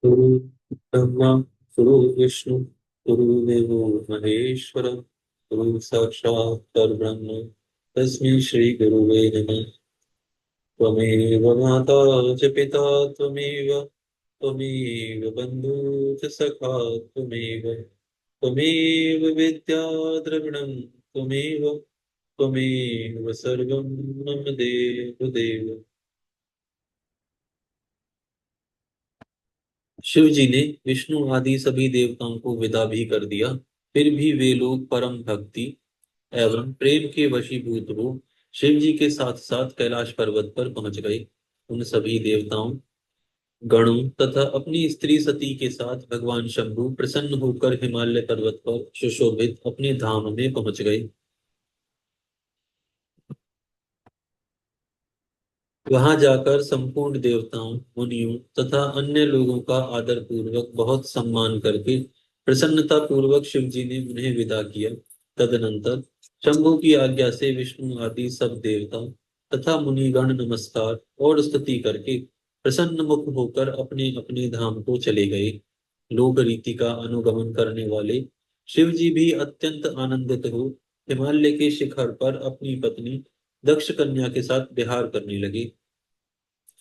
गुरु ब्रह्मा गुरु विष्णु गुरुदेवो महेश्वर गुरु साक्षात् परब्रह्म तस्मै श्री गुरुवे नमः। त्वमेव माता च पिता त्वमेव त्वमेव बन्धु च सखा त्वमेव त्वमेव विद्या द्रविणं त्वमेव त्वमेव सर्वं मम देव देव। शिव जी ने विष्णु आदि सभी देवताओं को विदा भी कर दिया। फिर भी वे लोग परम भक्ति एवं प्रेम के वशीभूत हो शिव जी के साथ साथ कैलाश पर्वत पर पहुंच गए। उन सभी देवताओं गणों तथा अपनी स्त्री सती के साथ भगवान शंभु प्रसन्न होकर हिमालय पर्वत पर सुशोभित अपने धाम में पहुंच गए। वहां जाकर संपूर्ण देवताओं मुनियों तथा अन्य लोगों का आदर पूर्वक बहुत सम्मान करके प्रसन्नता पूर्वक शिव जी ने उन्हें विदा किया। तदनंतर शंभु की आज्ञा से विष्णु आदि सब देवता तथा मुनिगण नमस्कार और स्तुति करके प्रसन्न मुख होकर अपने अपने धाम को चले गए। लोक रीति का अनुगमन करने वाले शिव जी भी अत्यंत आनंदित हो हिमालय के शिखर पर अपनी पत्नी दक्ष कन्या के साथ विहार करने लगे।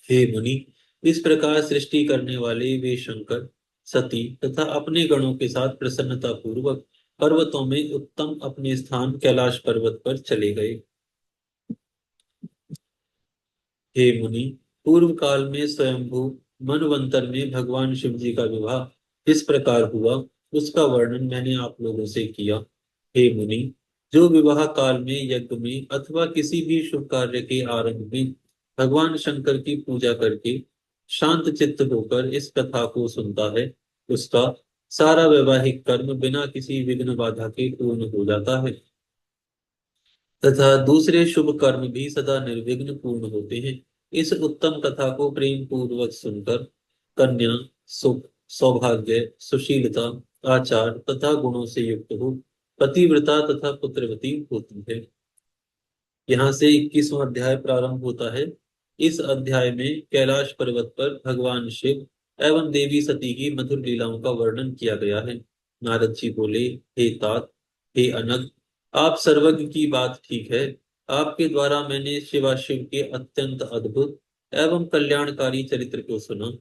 हे मुनि, इस प्रकार सृष्टि करने वाले वे शंकर सती तथा अपने गणों के साथ प्रसन्नता पूर्वक पर्वतों में उत्तम अपने स्थान कैलाश पर्वत पर चले गए। हे मुनि, पूर्व काल में स्वयंभू मनवंतर में भगवान शिव जी का विवाह किस प्रकार हुआ उसका वर्णन मैंने आप लोगों से किया। हे मुनि, जो विवाह काल में यज्ञ में अथवा किसी भी शुभ कार्य के आरंभ में भगवान शंकर की पूजा करके शांत चित्त होकर इस कथा को सुनता है उसका सारा वैवाहिक कर्म बिना किसी विघ्न बाधा के पूर्ण हो जाता है तथा दूसरे शुभ कर्म भी सदा निर्विघ्न पूर्ण होते हैं। इस उत्तम कथा को प्रेम पूर्वक सुनकर कन्या सुख सौभाग्य सुशीलता आचार तथा गुणों से युक्त हो पतिव्रता तथा पुत्रवती होती है। यहाँ से 21वां अध्याय प्रारंभ होता है। इस अध्याय में कैलाश पर्वत पर भगवान शिव एवं देवी सती की मधुर लीलाओं का वर्णन किया गया है। नारद जी बोले, हे तात, हे अनग, आप सर्वज्ञ की बात ठीक है। आपके द्वारा मैंने शिवाशिव के अत्यंत अद्भुत एवं कल्याणकारी चरित्र को सुना।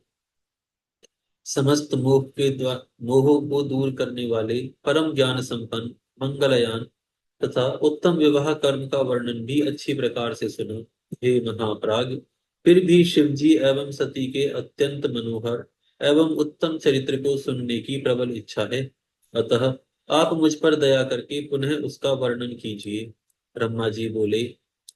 समस्त मोह को दूर करने वाले परम ज्ञान संपन्न मंगलयान तथा उत्तम विवाह कर्म का वर्णन भी अच्छी प्रकार से सुना। हे महाप्राग, फिर भी शिव जी एवं सती के अत्यंत मनोहर एवं उत्तम चरित्र को सुनने की प्रबल इच्छा है। अतः आप मुझ पर दया करके पुनः उसका वर्णन कीजिए। ब्रह्मा जी बोले,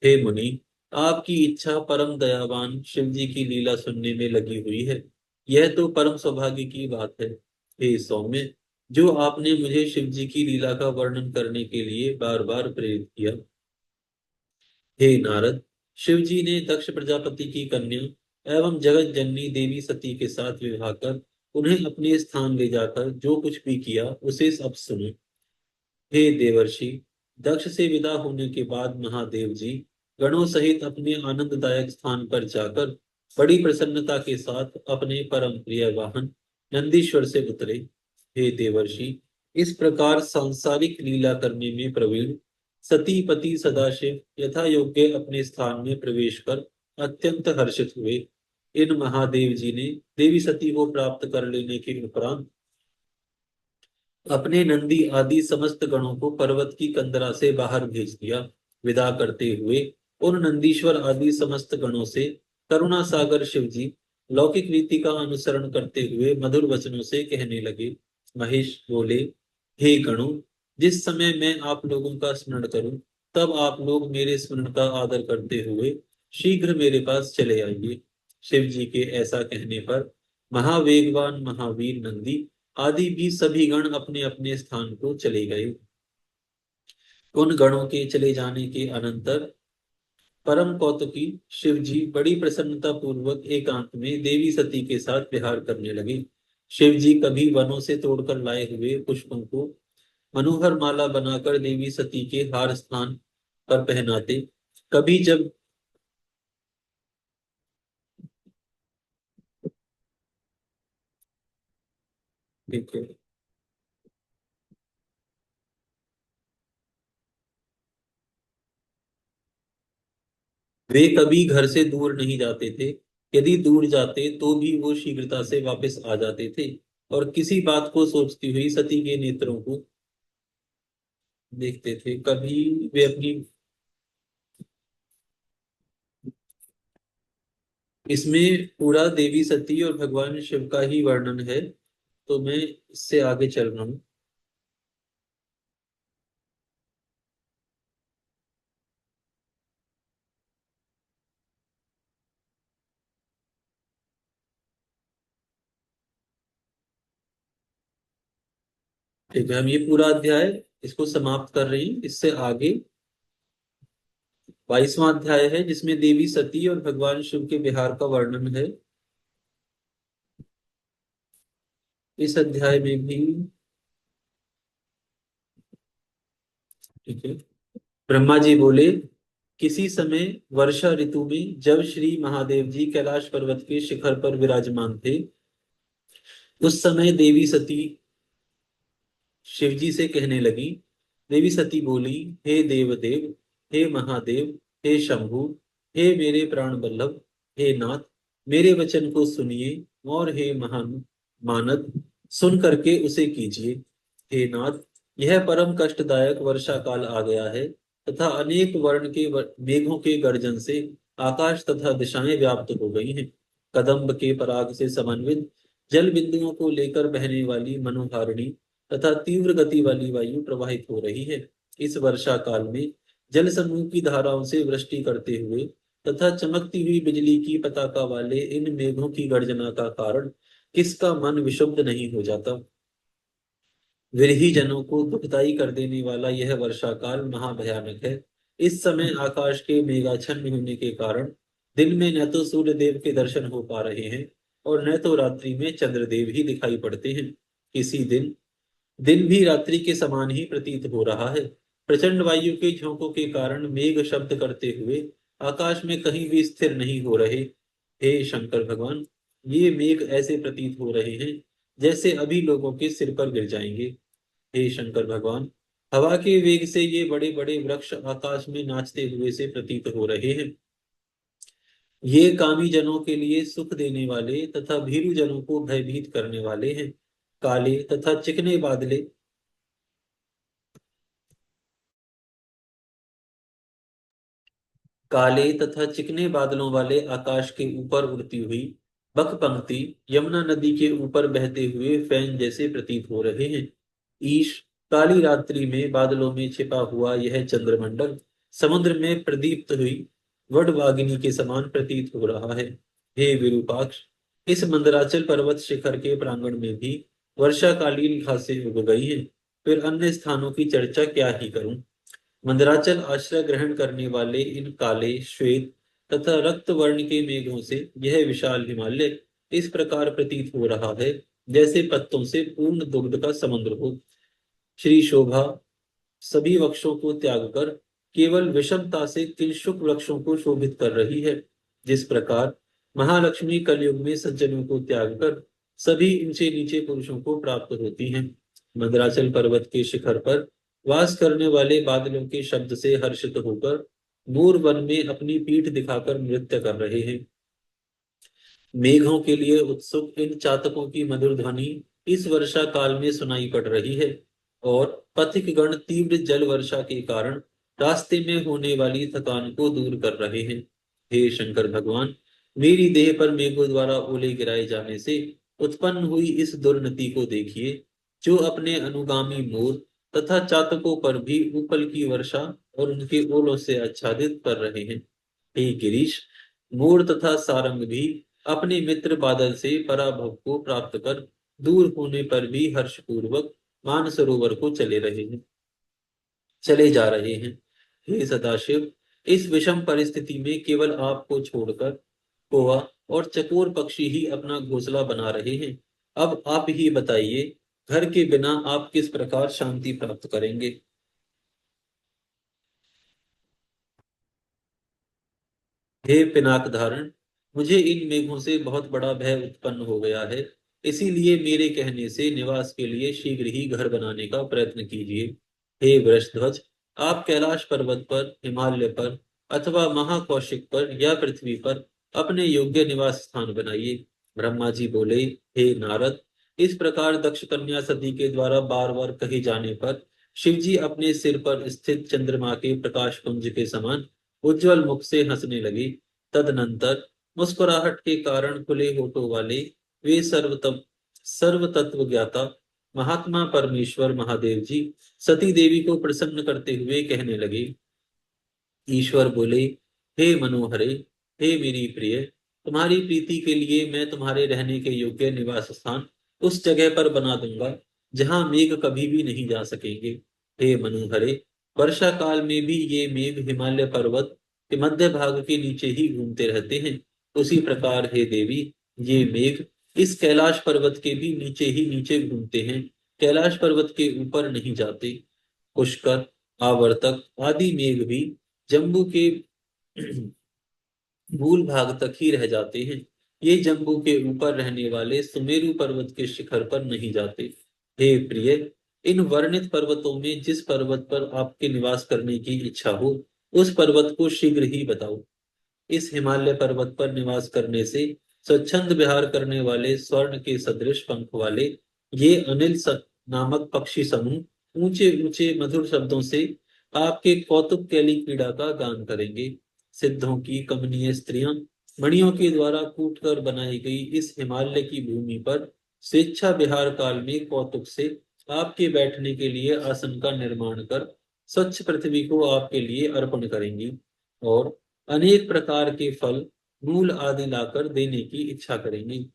हे मुनि, आपकी इच्छा परम दयावान शिव जी की लीला सुनने में लगी हुई है। यह तो परम सौभाग्य की बात है। हे सौम्य, जो आपने मुझे शिव जी की लीला का वर्णन करने के लिए बार बार प्रेरित किया। हे नारद, शिव जी ने दक्ष प्रजापति की कन्या एवं जगत जननी देवी सती के साथ विवाह कर उन्हें अपने स्थान ले जाकर जो कुछ भी किया उसे सब सुनो। हे देवर्षि, दक्ष से विदा होने के बाद महादेव जी गणों सहित अपने आनंददायक स्थान पर जाकर बड़ी प्रसन्नता के साथ अपने परम प्रिय वाहन नंदीश्वर से उतरे। हे देवर्षि, इस प्रकार सांसारिक लीला करने में प्रवीण सती पति सदाशिव यथा योग्य अपने स्थान में प्रवेश कर अत्यंत हर्षित हुए। इन महादेव जी ने देवी सती को प्राप्त कर लेने के उपरांत अपने नंदी आदि समस्त गणों को पर्वत की कंदरा से बाहर भेज दिया। विदा करते हुए उन नंदीश्वर आदि समस्त गणों से करुणा सागर शिव जी लौकिक रीति का अनुसरण करते हुए मधुर वचनों से कहने लगे। महेश बोले, हे गणों, जिस समय मैं आप लोगों का स्मरण करूं तब आप लोग मेरे स्मरण का आदर करते हुए शीघ्र मेरे पास चले आइए। शिव जी के ऐसा कहने पर महावेगवान महावीर नंदी आदि भी सभी गण अपने अपने स्थान को चले गए। उन गणों के चले जाने के अनंतर परम कौतुकी शिव जी बड़ी प्रसन्नता पूर्वक एकांत में देवी सती के साथ विहार करने लगे। शिव जी कभी वनों से तोड़कर लाए हुए पुष्पों को मनोहर माला बनाकर देवी सती के हार स्थान पर पहनाते, कभी जब ठीक है। वे कभी घर से दूर नहीं जाते थे। यदि दूर जाते तो भी वो शीघ्रता से वापस आ जाते थे, और किसी बात को सोचती हुई सती के नेत्रों को देखते थे। कभी वे अपनी, इसमें पूरा देवी सती और भगवान शिव का ही वर्णन है, तो मैं इससे आगे चल रहा हूँ। ठीक है, हम ये पूरा अध्याय इसको समाप्त कर रहे हैं। इससे आगे 22वां अध्याय है, जिसमें देवी सती और भगवान शिव के विहार का वर्णन है। इस अध्याय में भी, ठीक है, ब्रह्मा जी बोले, किसी समय वर्षा ऋतु में जब श्री महादेव जी कैलाश पर्वत के शिखर पर विराजमान थे, उस समय देवी सती शिव जी से कहने लगी। देवी सती बोली, हे देवदेव, हे महादेव, हे शंभु, हे मेरे प्राण वल्लभ, हे नाथ, मेरे वचन को सुनिए, और हे महान मानद, सुन करके उसे कीजिए। हे नाथ, यह परम कष्टदायक वर्षा काल आ गया है, तथा अनेक वर्ण के मेघों के गर्जन से आकाश तथा दिशाएं व्याप्त हो गई हैं। कदम्ब के पराग से समन्वित जल बिंदुओं को लेकर बहने वाली मनोहारिणी तथा तीव्र गति वाली वायु प्रवाहित हो रही है। इस वर्षा काल में जल समूह की धाराओं से वृष्टि करते हुए तथा चमकती हुई बिजली की पताका वाले इन मेघों की गर्जना का कारण किसका मन विशुद्ध नहीं हो जाता। विरही जनों को दुखदाई कर देने वाला यह वर्षा काल महाभयानक है। इस समय आकाश के मेघाच्छन्न होने के कारण दिन में न तो सूर्य देव के दर्शन हो पा रहे हैं, और न तो रात्रि में चंद्रदेव ही दिखाई पड़ते हैं। इसी दिन दिन भी रात्रि के समान ही प्रतीत हो रहा है। प्रचंड वायु के झोंकों के कारण मेघ शब्द करते हुए आकाश में कहीं भी स्थिर नहीं हो रहे। हे शंकर भगवान, ये मेघ ऐसे प्रतीत हो रहे हैं जैसे अभी लोगों के सिर पर गिर जाएंगे। हे शंकर भगवान, हवा के वेग से ये बड़े बड़े वृक्ष आकाश में नाचते हुए से प्रतीत हो रहे हैं। ये कामी जनों के लिए सुख देने वाले तथा भीरु जनों को भयभीत करने वाले हैं। काले तथा चिकने बादले काले तथा चिकने बादलों वाले आकाश के ऊपर उड़ती हुई बक पंक्ति यमुना नदी के ऊपर बहते हुए फैन जैसे प्रतीत हो रहे हैं। ईश, काली रात्रि में बादलों में छिपा हुआ यह चंद्रमंडल समुद्र में प्रदीप्त हुई वडवागिनी के समान प्रतीत हो रहा है। हे विरूपाक्ष, इस मंदराचल पर्वत शिखर के प्रांगण में भी वर्षाकालीन घासें उग गई हैं। फिर अन्य स्थानों की चर्चा क्या ही करूं। मंदराचल आश्रय ग्रहण करने वाले इन काले, श्वेत तथा रक्त वर्ण के मेघों से यह विशाल हिमालय इस प्रकार प्रतीत हो रहा है जैसे पत्तों से पूर्ण दुग्ध का समुद्र हो। श्री शोभा सभी वृक्षों को त्याग कर केवल विषमता से किंशुक वृक्षों को शोभित कर रही है। जिस प्रकार महालक्ष्मी कलयुग में सज्जनों को त्याग कर सभी ऊंचे नीचे पुरुषों को प्राप्त होती हैं। मंदराचल पर्वत के शिखर पर वास करने वाले बादलों के शब्द से हर्षित होकर मोर वन में अपनी पीठ दिखाकर नृत्य कर रहे हैं। मेघों के लिए उत्सुक इन चातकों की मधुर ध्वनि इस वर्षा काल में सुनाई पड़ रही है, और पथिक गण तीव्र जल वर्षा के कारण रास्ते में होने वाली थकान को दूर कर रहे हैं। हे शंकर भगवान, मेरी देह पर मेघों द्वारा ओले गिराए जाने से उत्पन्न हुई इस दुर्नति को देखिए, जो अपने अनुगामी मोर तथा चातकों पर भी उपल की वर्षा और उनके ओलों से आच्छादित कर रहे हैं। हे गिरीश, मोर तथा सारंग भी अपने मित्र बादल से पराभव को प्राप्त कर दूर होने पर भी हर्षपूर्वक मानसरोवर को चले जा रहे हैं। हे सदाशिव, इस विषम परिस्थिति में केवल आपको छोड़कर कौवा और चकोर पक्षी ही अपना घोंसला बना रहे हैं। अब आप ही बताइए, घर के बिना आप किस प्रकार शांति प्राप्त करेंगे। हे पिनाक धारण, मुझे इन मेघों से बहुत बड़ा भय उत्पन्न हो गया है। इसीलिए मेरे कहने से निवास के लिए शीघ्र ही घर बनाने का प्रयत्न कीजिए। हे वृषध्वज, आप कैलाश पर्वत पर, हिमालय पर अथवा महाकौशिक पर या पृथ्वी पर अपने योग्य निवास स्थान बनाइए। ब्रह्मा जी बोले, हे नारद, इस प्रकार दक्ष कन्या सती के द्वारा बार बार कहे जाने पर शिव जी अपने सिर पर स्थित चंद्रमा के प्रकाश पुंज के समान उज्जवल मुख से हंसने लगे। तदनंतर मुस्कुराहट के कारण खुले होठों वाले वे सर्व तत्व ज्ञाता महात्मा परमेश्वर महादेव जी सती देवी को प्रसन्न करते हुए कहने लगे। ईश्वर बोले, हे मनोहरे, हे मेरी प्रिय, तुम्हारी प्रीति के लिए मैं तुम्हारे रहने के योग्य निवास स्थान उस जगह पर बना दूंगा जहां मेघ कभी भी नहीं जा सकेंगे। हे मनोहरे, वर्षा काल में भी ये मेघ हिमालय पर्वत के मध्य भाग के नीचे ही घूमते रहते हैं। उसी प्रकार हे देवी, ये मेघ इस कैलाश पर्वत के भी नीचे ही नीचे घूमते हैं, कैलाश पर्वत के ऊपर नहीं जाते। पुष्कर, आवर्तक आदि मेघ भी जम्बू के मूल भाग तक ही रह जाते हैं। ये जम्बू के ऊपर रहने वाले सुमेरु पर्वत के शिखर पर नहीं जाते। हे प्रिय, इन वर्णित पर्वतों में जिस पर्वत पर आपके निवास करने की इच्छा हो, उस पर्वत को शीघ्र ही बताओ। इस हिमालय पर्वत पर निवास करने से स्वच्छंद विहार करने वाले स्वर्ण के सदृश पंख वाले ये नामक पक्षी समूह ऊंचे ऊंचे मधुर शब्दों से आपके कौतुक कैली क्रीड़ा का गान करेंगे। सिद्धों की कमनीय स्त्रियां मणियों के द्वारा कूट कर बनाई गई इस हिमालय की भूमि पर स्वेच्छा विहार काल में कौतुक से आपके बैठने के लिए आसन का निर्माण कर स्वच्छ पृथ्वी को आपके लिए अर्पण करेंगी और अनेक प्रकार के फल मूल आदि लाकर देने की इच्छा करेंगी।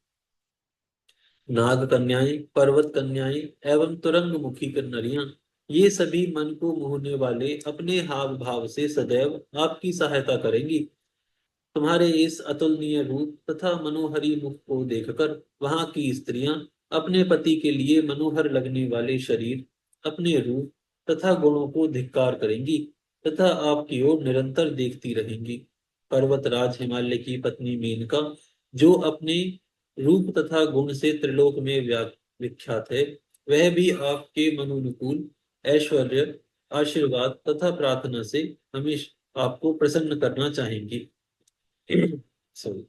नाग कन्याएं, पर्वत कन्याएं एवं तुरंग मुखी नरियां, ये सभी मन को मोहने वाले अपने हाव भाव से सदैव आपकी सहायता करेंगी। तुम्हारे इस अतुलनीय रूप तथा मनोहरी मुख को देखकर वहां की स्त्रियां अपने पति के लिए मनोहर लगने वाले शरीर, अपने रूप तथा गुणों को धिक्कार करेंगी तथा आपकी ओर निरंतर देखती रहेंगी। पर्वतराज हिमालय की पत्नी मेनका, जो अपने रूप तथा गुण से त्रिलोक में विख्यात है, वह भी आपके मनोनुकूल ऐश्वर्य, आशीर्वाद तथा प्रार्थना से हमेशा आपको प्रसन्न करना चाहेंगी। सॉरी।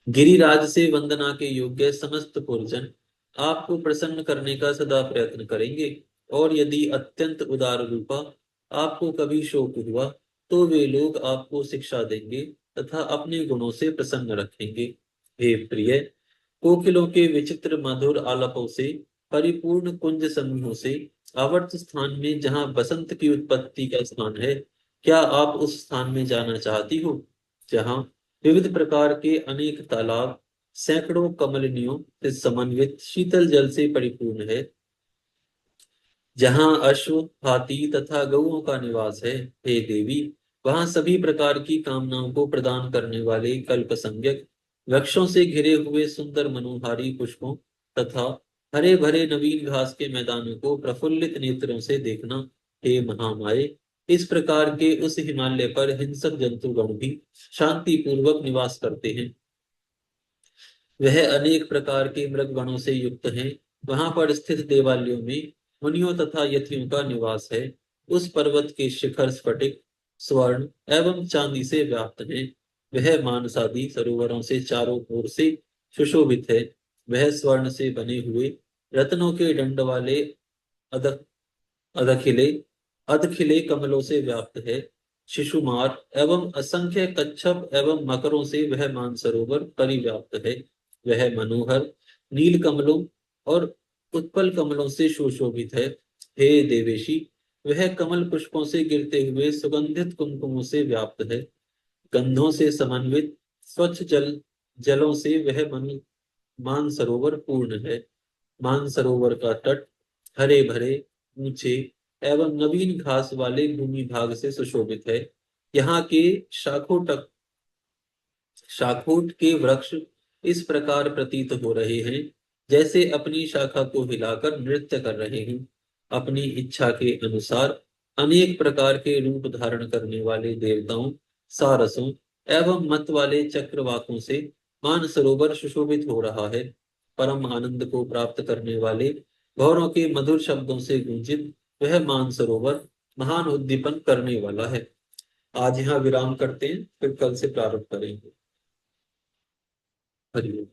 गिरिराज से वंदना के योग्य समस्त पुरजन आपको प्रसन्न करने का सदा प्रयत्न करेंगे और यदि अत्यंत उदार रूपा आपको कभी शोक हुआ तो वे लोग आपको शिक्षा देंगे तथा अपने गुणों से प्रसन्न रखेंगे। हे प्रिय, कोकिलों के विचित्र मधुर आलापों से परिपूर्ण कुंज समूहों से आवर्त स्थान में जहां बसंत की उत्पत्ति का स्थान है, क्या आप उस स्थान में जाना चाहती हो, जहां विविध प्रकार के अनेक तालाब सैकड़ों कमलनियों से समन्वित शीतल जल से परिपूर्ण है, जहां अश्व, हाथी तथा गौओं का निवास है। हे देवी, वहां सभी प्रकार की कामनाओं को प्रदान करने वाले कल्प संज्ञक वृक्षों से घिरे हुए सुंदर मनोहारी पुष्पों तथा हरे भरे नवीन घास के मैदानों को प्रफुल्लित नेत्रों से देखना। हे महामाये, इस प्रकार के उस हिमालय पर हिंसक जंतुगण भी शांति पूर्वक निवास करते हैं। वह अनेक प्रकार के मृग गणों से युक्त हैं। वहां पर स्थित देवालयों में मुनियों तथा यतियों का निवास है। उस पर्वत के शिखर स्फटिक, स्वर्ण एवं चांदी से व्याप्त हैं। वह मानसादी सरोवरों से चारों ओर से सुशोभित है। वह स्वर्ण से बने हुए रत्नों के दंड वाले अदक अदखिले अधखिले कमलों से व्याप्त है। शिशुमार एवं असंख्य कच्छप एवं मकरों से वह मानसरोवर परिव्याप्त है। वह मनोहर नील कमलों और उत्पल कमलों से सुशोभित है। हे देवेशी, वह कमल पुष्पों से गिरते हुए सुगंधित कुमकुमों से व्याप्त है। गंधों से समन्वित स्वच्छ जलों से वह मानसरोवर पूर्ण है। मानसरोवर का तट हरे भरे, ऊंचे एवं नवीन घास वाले भूमि भाग से सुशोभित है। यहाँ के शाखोट के वृक्ष इस प्रकार प्रतीत हो रहे हैं जैसे अपनी शाखा को हिलाकर नृत्य कर रहे हैं। अपनी इच्छा के अनुसार अनेक प्रकार के रूप धारण करने वाले देवताओं, सारसों एवं मत वाले चक्रवाकों से मानसरोवर सुशोभित हो रहा है। परम आनंद को प्राप्त करने वाले भंवरों के मधुर शब्दों से गूंजित वह मानसरोवर महान उद्दीपन करने वाला है। आज यहाँ विराम करते हैं, फिर कल से प्रारंभ करेंगे। हरिओम।